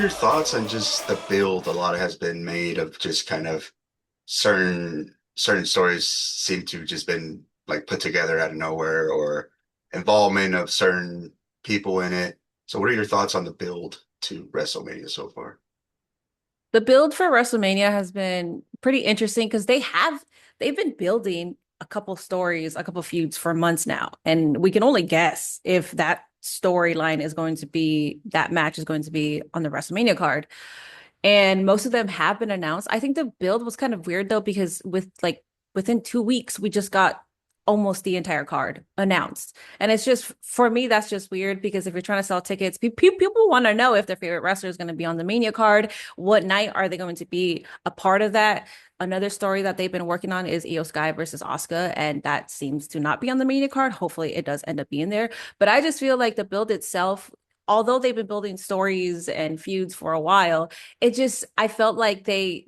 your thoughts on just the build? A lot has been made of just kind of certain stories seem to just been like put together out of nowhere or involvement of certain people in it. So what are your thoughts on the build to WrestleMania so far? The build for WrestleMania has been pretty interesting because they've been building a couple stories, a couple feuds for months now. And we can only guess if that storyline is going to be that match is going to be on the WrestleMania card. And most of them have been announced. I think the build was kind of weird though, because within 2 weeks, we just got almost the entire card announced. And it's just, for me, that's just weird because if you're trying to sell tickets, people want to know if their favorite wrestler is going to be on the Mania card. What night are they going to be a part of that? Another story that they've been working on is Io Sky versus Asuka, and that seems to not be on the Mania card. Hopefully, it does end up being there. But I just feel like the build itself, although they've been building stories and feuds for a while, I felt like they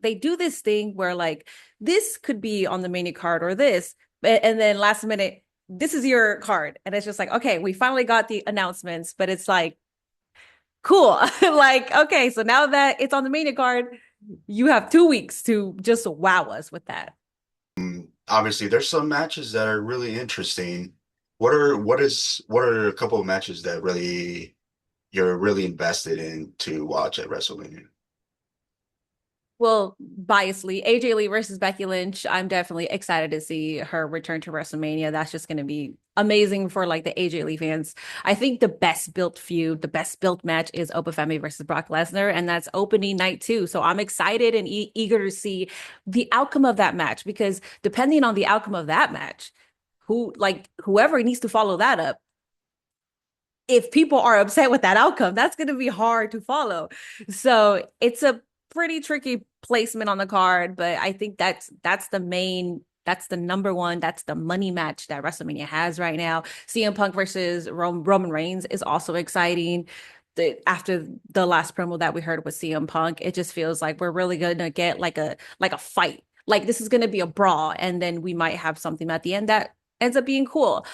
do this thing where like this could be on the Mania card or this, and then last minute this is your card, and it's just like, okay, we finally got the announcements, but it's like, cool. Like, okay, so now that it's on the Mania card, you have 2 weeks to just wow us with that. Obviously, there's some matches that are really interesting. What are a couple of matches that you're really invested in to watch at WrestleMania? Well, biasly, AJ Lee versus Becky Lynch. I'm definitely excited to see her return to WrestleMania. That's just going to be amazing for like the AJ Lee fans. I think the best built feud, the best built match is Femi versus Brock Lesnar, and that's opening night too. So I'm excited and eager to see the outcome of that match, because depending on the outcome of that match, whoever needs to follow that up, if people are upset with that outcome, that's going to be hard to follow. So it's a pretty tricky placement on the card, but I think that's the number one, that's the money match that WrestleMania has right now. CM Punk versus Roman Reigns is also exciting. After the last promo that we heard with CM Punk, it just feels like we're really gonna get like a fight. Like this is gonna be a brawl, and then we might have something at the end that ends up being cool.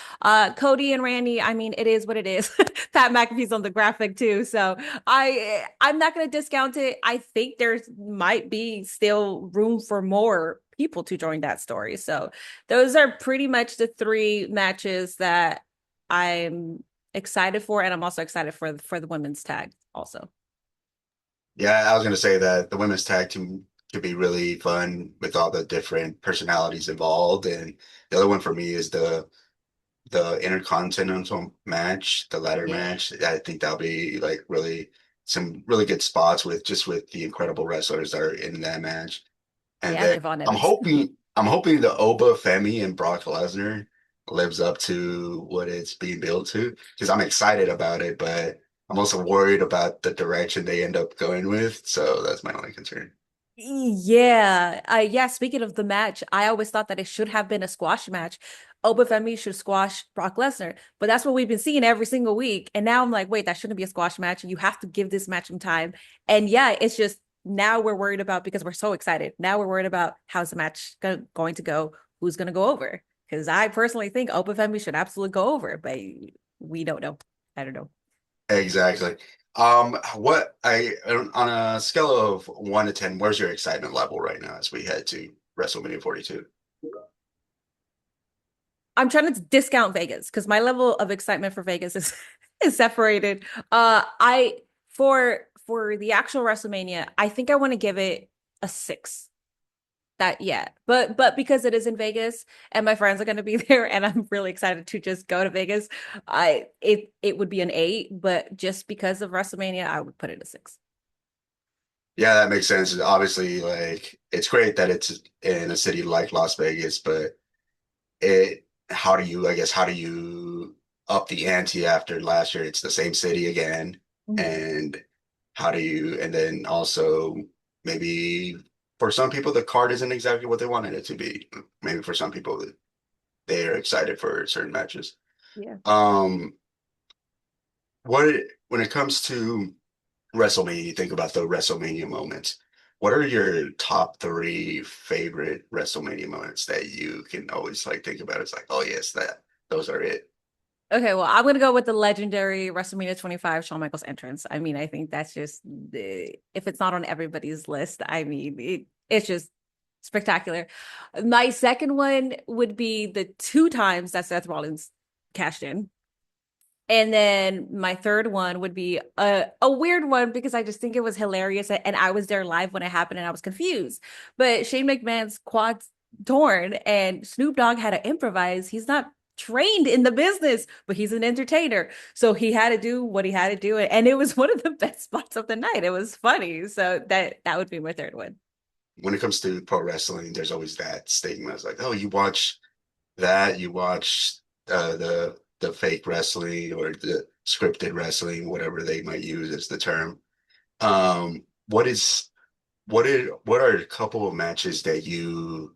Cody and Randy, I mean, it is what it is. Pat McAfee's on the graphic too, so I'm not going to discount it. I think there's might be still room for more people to join that story. So those are pretty much the three matches that I'm excited for, and I'm also excited for the women's tag also. Yeah, I was gonna say that the women's tag team could be really fun with all the different personalities involved. And the other one for me is the Intercontinental match, the ladder Yeah. match. I think that'll be like really some really good spots with the incredible wrestlers that are in that match. And Yeah, then Devon I'm Evans. hoping I'm hoping the Oba Femi and Brock Lesnar lives up to what it's being built to because I'm excited about it, but I'm also worried about the direction they end up going with. So that's my only concern. Yeah. Yeah, speaking of the match, I always thought that it should have been a squash match. Obafemi should squash Brock Lesnar, but that's what we've been seeing every single week. And now I'm like, wait, that shouldn't be a squash match. You have to give this match some time. And yeah, it's just now we're worried about, because we're so excited. Now we're worried about how's the match going to go, who's going to go over. Because I personally think Obafemi should absolutely go over, but we don't know. I don't know. Exactly. What I on a scale of 1 to 10, where's your excitement level right now as we head to WrestleMania 42? I'm trying to discount Vegas because my level of excitement for Vegas is is separated. I for the actual WrestleMania, I think I want to give it a 6. That yeah, but because it is in Vegas and my friends are going to be there, and I'm really excited to just go to Vegas, it would be an 8. But just because of WrestleMania, I would put it a 6. Yeah, that makes sense. Obviously, like it's great that it's in a city like Las Vegas, but it how do you up the ante after last year? It's the same city again, Mhm. and and then also maybe for some people the card isn't exactly what they wanted it to be. Maybe for some people they're excited for certain matches. Yeah. Um, what when it comes to WrestleMania, you think about the WrestleMania moments. What are your top three favorite WrestleMania moments that you can always like think about? It's like, oh yes, that those are it. Okay, well, I'm gonna go with the legendary WrestleMania 25 Shawn Michaels entrance. I mean, I think that's just if it's not on everybody's list, I mean, it's just spectacular. My second one would be the two times that Seth Rollins cashed in. And then my third one would be a weird one because I just think it was hilarious and I was there live when it happened and I was confused. But Shane McMahon's quads torn and Snoop Dogg had to improvise. He's not trained in the business, but he's an entertainer. So he had to do what he had to do. And it was one of the best spots of the night. It was funny. So that would be my third one. When it comes to pro wrestling, there's always that stigma. It's like, oh, you watch that, you watch the fake wrestling or the scripted wrestling, whatever they might use as the term. What is what are a couple of matches that you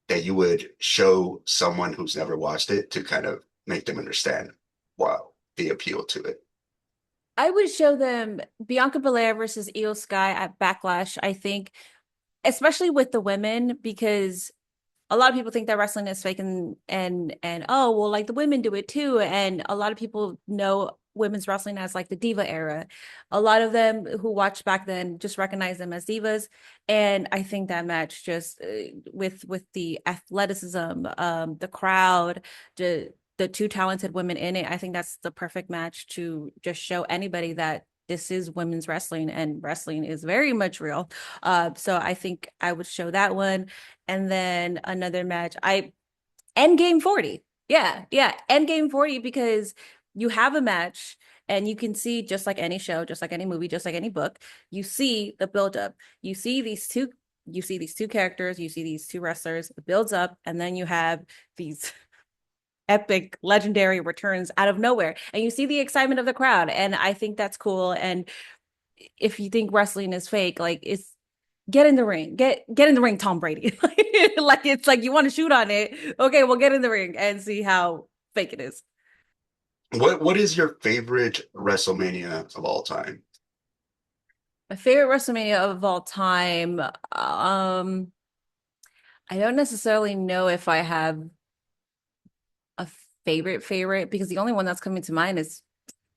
would show someone who's never watched it to kind of make them understand wow the appeal to it? I would show them Bianca Belair versus Io Sky at Backlash. I think, especially with the women, because a lot of people think that wrestling is fake and oh well like the women do it too, and a lot of people know women's wrestling as like the diva era. A lot of them who watched back then just recognize them as divas, and I think that match just with the athleticism, the crowd, the two talented women in it, I think that's the perfect match to just show anybody that this is women's wrestling and wrestling is very much real. So I think I would show that one. And then another match, I Endgame 40. Yeah, yeah, Endgame 40 because you have a match and you can see just like any show, just like any movie, just like any book, you see the buildup. You see these two characters, you see these two wrestlers, it builds up, and then you have these epic legendary returns out of nowhere and you see the excitement of the crowd and I think that's cool. And if you think wrestling is fake, like it's get in the ring, get in the ring, Tom Brady. Like it's like you want to shoot on it. Okay, well get in the ring and see how fake it is. What is your favorite WrestleMania of all time? My favorite WrestleMania of all time. I don't necessarily know if I have a favorite because the only one that's coming to mind is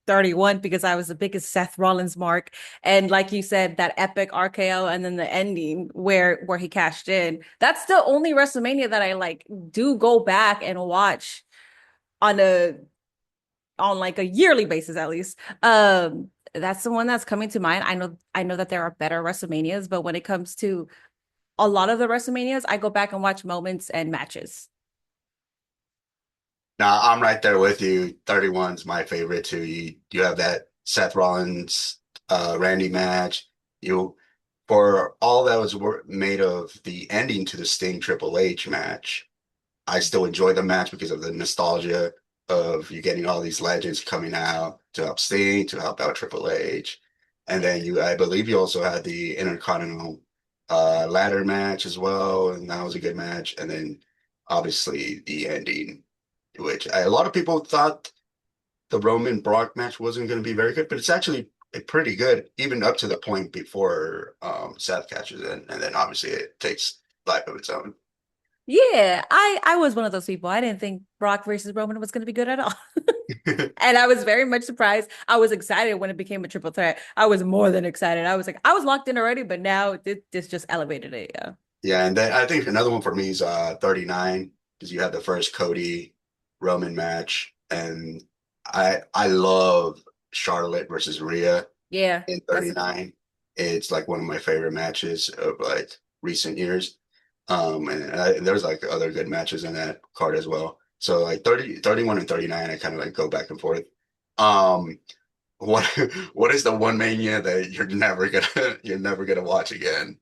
31 because I was the biggest Seth Rollins mark. And like you said, that epic RKO and then the ending where he cashed in. That's the only WrestleMania that I like do go back and watch on a on like a yearly basis at least. That's the one that's coming to mind. I know that there are better WrestleManias, but when it comes to a lot of the WrestleManias, I go back and watch moments and matches. Now, I'm right there with you. 31's my favorite too. You have that Seth Rollins Randy match. You for all that was made of the ending to the Sting Triple H match. I still enjoy the match because of the nostalgia of you getting all these legends coming out to help Sting, to help out Triple H. And then I believe you also had the Intercontinental ladder match as well, and that was a good match. And then obviously the ending, which a lot of people thought the Roman Brock match wasn't going to be very good, but it's actually pretty good, even up to the point before Seth catches in, and then obviously it takes life of its own. Yeah, I was one of those people. I didn't think Brock versus Roman was going to be good at all. And I was very much surprised. I was excited when it became a triple threat. I was more than excited. I was like, I was locked in already, but now this just elevated it. Yeah. Yeah, and then I think another one for me is 39 because you had the first Cody Roman match, and I love Charlotte versus Rhea Yeah, in that's 39. It's like one of my favorite matches of like recent years. And there's like other good matches in that card as well. So like 31 and 39, I kind of like go back and forth. Um, what what is the one mania that you're never gonna watch again?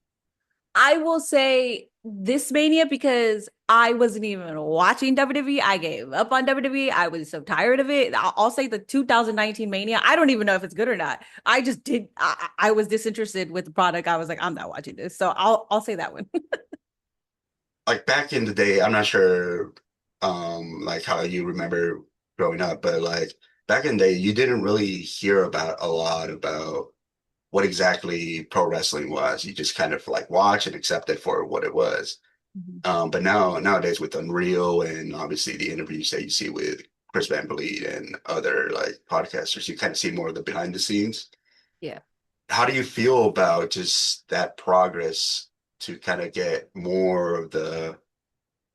I will say this Mania because I wasn't even watching WWE. I gave up on WWE. I was so tired of it. I'll say the 2019 Mania. I don't even know if it's good or not. I just did. I was disinterested with the product. I was like, I'm not watching this. So I'll say that one. Like back in the day, I'm not sure like how you remember growing up, but like back in the day, you didn't really hear about a lot about what exactly pro wrestling was. You just kind of like watch and accept it for what it was. Mhm. But nowadays with Unreal and obviously the interviews that you see with Chris Van Vliet and other like podcasters, you kind of see more of the behind the scenes. Yeah. How do you feel about just that progress to kind of get more of the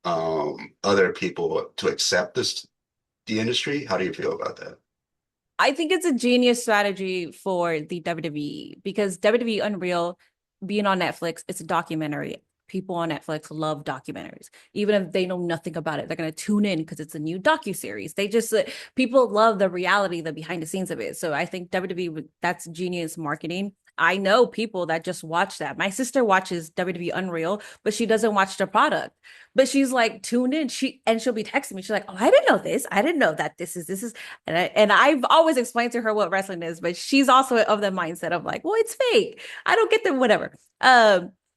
other people to accept the industry? How do you feel about that? I think it's a genius strategy for the WWE because WWE Unreal being on Netflix, it's a documentary. People on Netflix love documentaries. Even if they know nothing about it, they're going to tune in because it's a new docu-series. They just people love the reality, the behind the scenes of it. So I think WWE that's genius marketing. I know people that just watch that. My sister watches WWE Unreal, but she doesn't watch the product. But she's like tuned in. She'll be texting me. She's like, "Oh, I didn't know this. I didn't know that this is." And I've always explained to her what wrestling is, but she's also of the mindset of like, well, it's fake. I don't get them, whatever.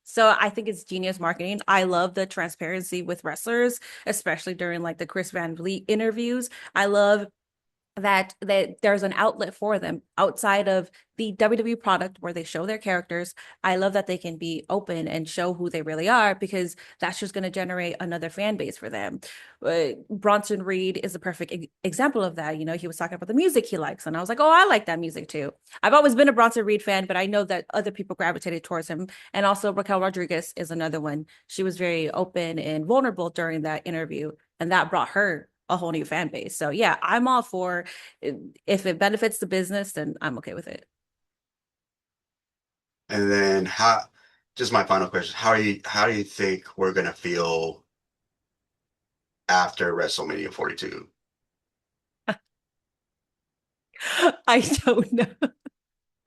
So I think it's genius marketing. I love the transparency with wrestlers, especially during like the Chris Van Vliet interviews. I love that there's an outlet for them outside of the WWE product where they show their characters. I love that they can be open and show who they really are because that's just going to generate another fan base for them. Bronson Reed is a perfect example of that. You know, he was talking about the music he likes, and I was like, oh, I like that music too. I've always been a Bronson Reed fan, but I know that other people gravitated towards him. And also Raquel Rodriguez is another one. She was very open and vulnerable during that interview, and that brought her a whole new fan base. So yeah, I'm all for if it benefits the business, then I'm okay with it. And then just my final question, how do you think we're gonna feel after WrestleMania 42? I don't know.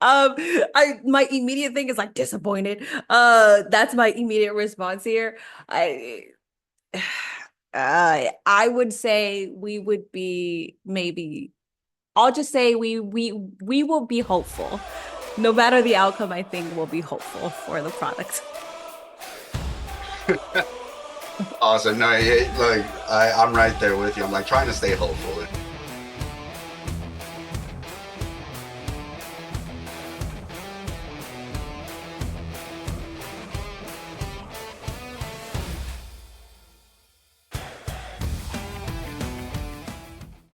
I my immediate thing is like disappointed. That's my immediate response here. I I would say we would be maybe I'll just say we will be hopeful. No matter the outcome, I think we'll be hopeful for the product. Awesome. No, like I'm right there with you. I'm like trying to stay hopeful.